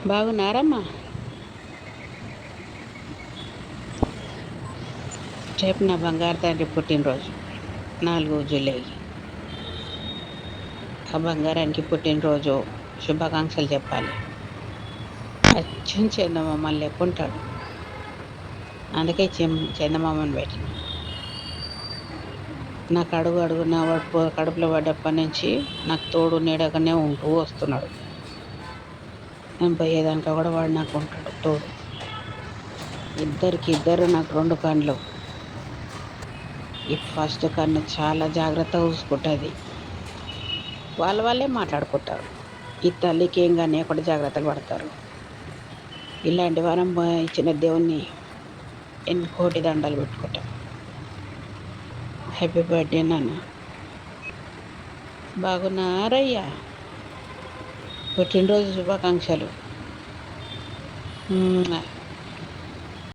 బాగున్నారమ్మా? రేపు నా బంగారు తండ్రి పుట్టినరోజు 4 జూలై. ఆ బంగారానికి పుట్టినరోజు శుభాకాంక్షలు చెప్పాలి. అచ్చం చందమామ లెక్క ఉంటాడు. అందుకే చందమామని పెట్టిన. నాకు అడుగు అడుగున వాడు కడుపులో పడ్డప్పటి నుంచి నాకు తోడు నీడగానే ఉంటూ వస్తున్నాడు. నేను పోయేదానిక కూడా వాడు నాకు ఉంటాడు తోడు. ఇద్దరు నాకు 2 కళ్ళు. ఈ ఫస్ట్ కన్ను చాలా జాగ్రత్తగా చూసుకుంటుంది. వాళ్ళే మాట్లాడుకుంటారు. ఈ తల్లికి ఏం కానీ ఎక్కడ జాగ్రత్తగా పడతారు. ఇలాంటి వరం ఇచ్చిన దేవుణ్ణి ఎన్ని కోటి దండాలు పెట్టుకుంటాం. హ్యాపీ బర్త్డే నాన్న. బాగున్నారయ్యా? పుట్టినరోజు శుభాకాంక్షలు.